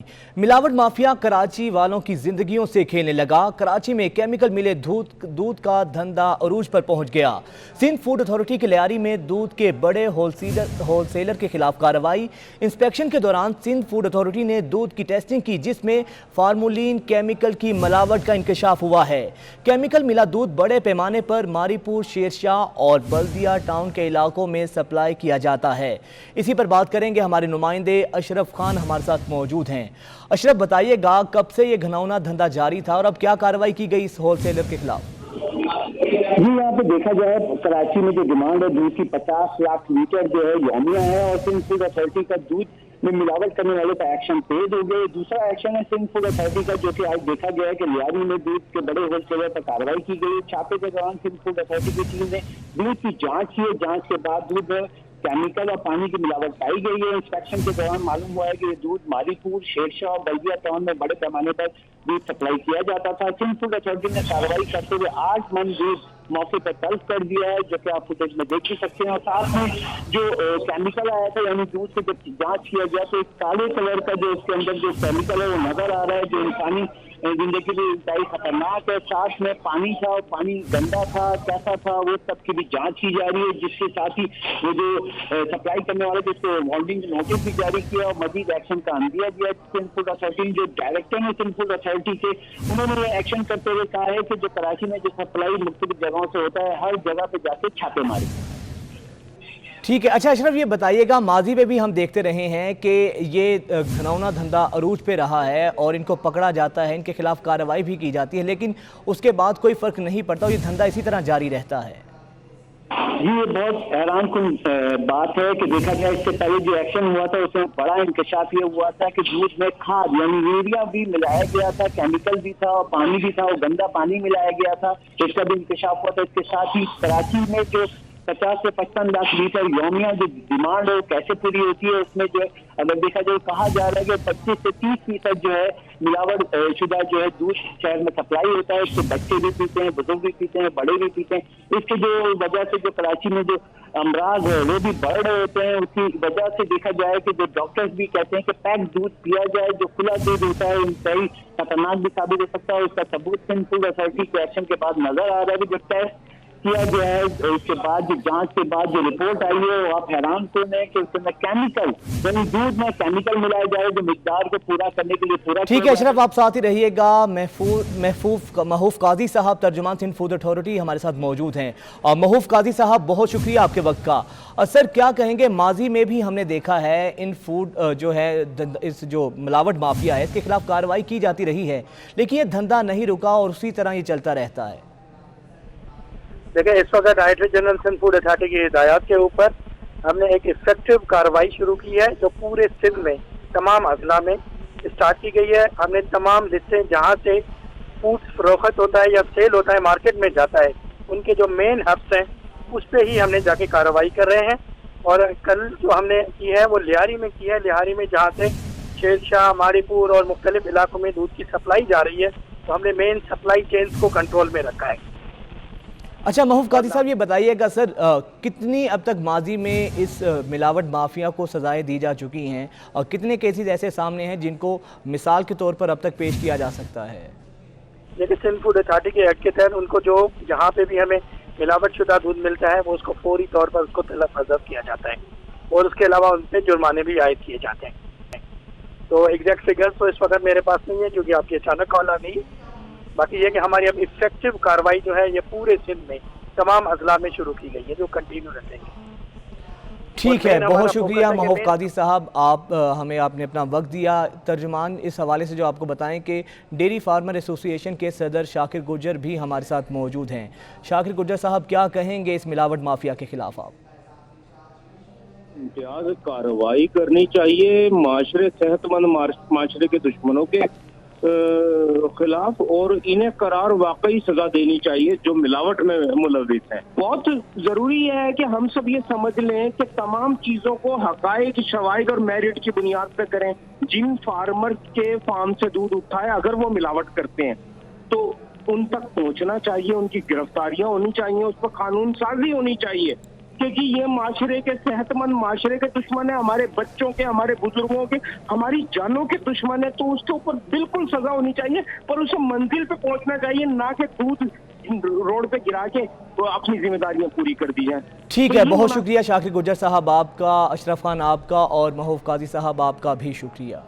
मिलावट माफिया कराची वालों की जिंदगियों से खेलने लगा। कराची में केमिकल मिले दूध का धंधा अरूज पर पहुंच गया। सिंध फूड अथॉरिटी के लियारी में दूध के बड़े होलसेलर के खिलाफ कार्रवाई। इंस्पेक्शन के दौरान सिंध फूड अथॉरिटी ने दूध की टेस्टिंग की, जिसमें फार्मूलिन केमिकल की मिलावट का इंकशाफ हुआ है। केमिकल मिला दूध बड़े पैमाने पर मारीपुर, शेरशाह और बल्दिया टाउन के इलाकों में सप्लाई किया जाता है। इसी पर बात करेंगे, हमारे नुमाइंदे अशरफ खान हमारे साथ मौजूद हैं। अशरफ, बताइएगा कब से ये घिनौना धंधा जारी था और अब क्या कार्रवाई की गई इस होलसेलर के खिलाफ? जी, यहाँ पे देखा जाए कराची में जो डिमांड है दूध की 50 लाख लीटर जो है यौमिया है, और सिंध फूड अथॉरिटी का दूध में मिलावट करने वाले का एक्शन तेज हो गए। दूसरा एक्शन है सिंध फूड अथॉरिटी का, जो कि आज देखा गया है कि लियारी में दूध के बड़े होलसेलर पर कार्रवाई की गई। छापे के दौरान सिंध फूड अथॉरिटी की टीम ने दूध की जांच की है। जांच के बाद दूध में केमिकल और पानी की मिलावट पाई गई है। इंस्पेक्शन के दौरान मालूम हुआ है कि ये दूध मारीपुर, शेरशाह और बल्दिया टाउन में बड़े पैमाने पर दूध सप्लाई किया जाता था। सिंध फूड अथॉरिटी ने कार्रवाई करते हुए 8 मन दूध मौके पर तलब कर दिया है, जो कि आप फुटेज में देख ही सकते हैं। और साथ में जो केमिकल आया था, यानी दूध से जब जांच किया गया तो एक काले कलर का जो इसके अंदर जो केमिकल है वो नजर आ रहा है, जो इंसानी जिंदगी के लिए इंतहाई खतरनाक है। साथ में पानी था और पानी गंदा था, कैसा था, वो सब की भी जांच की जा रही है। जिसके साथ ही वो जो सप्लाई करने वाले जिसको वार्निंग नोटिस भी जारी किया और मजीद एक्शन का अंदिया दिया। सिंध फूड अथॉरिटी जो डायरेक्टर है सिंध फूड अथॉरिटी के, उन्होंने ये एक्शन करते हुए कहा है कि जो कराची में जो सप्लाई मुख्तलिफ जगहों से होता है, हर जगह पे जाके छापे मारे। ठीक है। अच्छा अशरफ, ये बताइएगा, माजी में भी हम देखते रहे हैं कि ये घिनौना धंधा अरूज पे रहा है और इनको पकड़ा जाता है, इनके खिलाफ कार्रवाई भी की जाती है, लेकिन उसके बाद कोई फर्क नहीं पड़ता और ये धंधा इसी तरह जारी रहता है। जी, ये बहुत हैरान कुन बात है कि देखा जाए इससे पहले जो एक्शन हुआ था उसमें बड़ा इंकशाफ ये हुआ था कि दूध में खाद यानी यूरिया भी मिलाया गया था, केमिकल भी था और पानी भी था, और गंदा पानी मिलाया गया था, इसका भी इंकशाफ हुआ था। इसके साथ ही कराची में जो 50 से 55 लाख लीटर यौमिया जो डिमांड है वो कैसे पूरी होती है, उसमें जो है अगर देखा जाए कहा जा रहा है कि 25 से 30% जो है मिलावट शुदा जो है दूध शहर में सप्लाई होता है। इससे बच्चे भी पीते हैं, बुजुर्ग भी पीते हैं, बड़े भी पीते हैं। इसके जो वजह से जो कराची में जो अमराज है वो भी बढ़ रहे होते हैं। उसकी वजह से देखा जाए कि जो डॉक्टर्स भी कहते हैं कि पैक दूध पिया जाए, जो खुला दूध होता है इंतहाई खतरनाक भी साबित हो सकता है। उसका सबूत सिंध फूड अथॉरिटी के एक्शन के बाद नजर आ रहा है। जो टेस्ट किया गया है, उसके बाद जो जांच के बाद जो रिपोर्ट आई है वो आप हैरान कौन है कि उसमें केमिकल यानी दूध में केमिकल मिलाया जाए जो मिकदार को पूरा करने के लिए पूरा। ठीक है अशरफ, आप साथ ही रहिएगा। महफूफ काजी साहब, तर्जुमान सिंध फूड अथॉरिटी, हमारे साथ मौजूद हैं। और महफूफ काजी साहब, बहुत शुक्रिया आपके वक्त का। सर, क्या कहेंगे, माजी में भी हमने देखा है इन फूड जो है इस जो मिलावट माफिया है इसके खिलाफ कार्रवाई की जाती रही है, लेकिन ये धंधा नहीं रुका और उसी तरह ये चलता रहता है। देखिए, इस वक्त director general Sindh food authority की हिदायत के ऊपर हमने एक इफेक्टिव कार्रवाई शुरू की है, जो पूरे सिंध में तमाम अजला में स्टार्ट की गई है। हमने तमाम लिस्टें जहां से फूड फरोख्त होता है या सेल होता है, मार्केट में जाता है, उनके जो मेन हब्स हैं उस पर ही हमने जाके कार्रवाई कर रहे हैं। और कल जो हमने की है वो लियारी में की है। लियारी में जहाँ से शेरशाह, मारीपुर और मुख्तलिफ इलाकों में दूध की सप्लाई जा रही है, तो हमने मेन सप्लाई चेन्स को कंट्रोल में रखा है। अच्छा महफूफ काजी साहब, ये बताइएगा सर, कितनी अब तक माजी में इस मिलावट माफिया को सजाएं दी जा चुकी हैं और कितने केसेस ऐसे सामने हैं जिनको मिसाल के तौर पर अब तक पेश किया जा सकता है? देखिए, सिंध फूड अथॉरिटी के एक्ट के तहत उनको जो जहाँ पे भी हमें मिलावट शुदा दूध मिलता है वो उसको फौरी तौर पर उसको तलब हज़फ किया जाता है और उसके अलावा उन पर जुर्माने भी आयद किए जाते हैं। तो एग्जैक्ट फिगर्स तो इस वक्त मेरे पास नहीं है क्योंकि आपकी अचानक कॉल आ गई। बाकी ये कि हमारी अब इफेक्टिव कार्रवाई जो है ये पूरे सिंध में तमाम अजला में शुरू की गई है, जो कंटिन्यू रहेंगे। ठीक है, बहुत शुक्रिया महफूफ काजी साहब, आपने अपना वक्त दिया। तर्जुमान, इस हवाले से जो आपको बताएं कि डेयरी फार्मर एसोसिएशन के सदर शाकिर गुर्जर भी हमारे साथ मौजूद हैं। शाकिर गुर्जर साहब, क्या कहेंगे इस मिलावट माफिया के खिलाफ आप? इम्तियाज कार्रवाई करनी चाहिए माशरे, सेहतमंद माशरे के दुश्मनों के खिलाफ, और इन्हें करार वाकई सजा देनी चाहिए जो मिलावट में मुलविस है। बहुत जरूरी है कि हम सब ये समझ लें कि तमाम चीजों को हकायक, शवाहिद और मेरिट की बुनियाद पे करें। जिन फार्मर के फार्म से दूध उठा है, अगर वो मिलावट करते हैं तो उन तक पहुंचना चाहिए, उनकी गिरफ्तारियां होनी चाहिए, उस पर कानून साजी होनी चाहिए। क्योंकि ये माशरे के, सेहतमंद माशरे के दुश्मन है, हमारे बच्चों के, हमारे बुजुर्गों के, हमारी जानों के दुश्मन है। तो उसके ऊपर बिल्कुल सजा होनी चाहिए, पर उसे मंजिल पे पहुंचना चाहिए, ना कि दूध रोड पे गिरा के वो अपनी जिम्मेदारियां पूरी कर दी जाए। ठीक है, बहुत शुक्रिया शाकिर गुज्जर साहब आपका, अशरफ खान आपका और महबूब काजी साहब आपका भी शुक्रिया।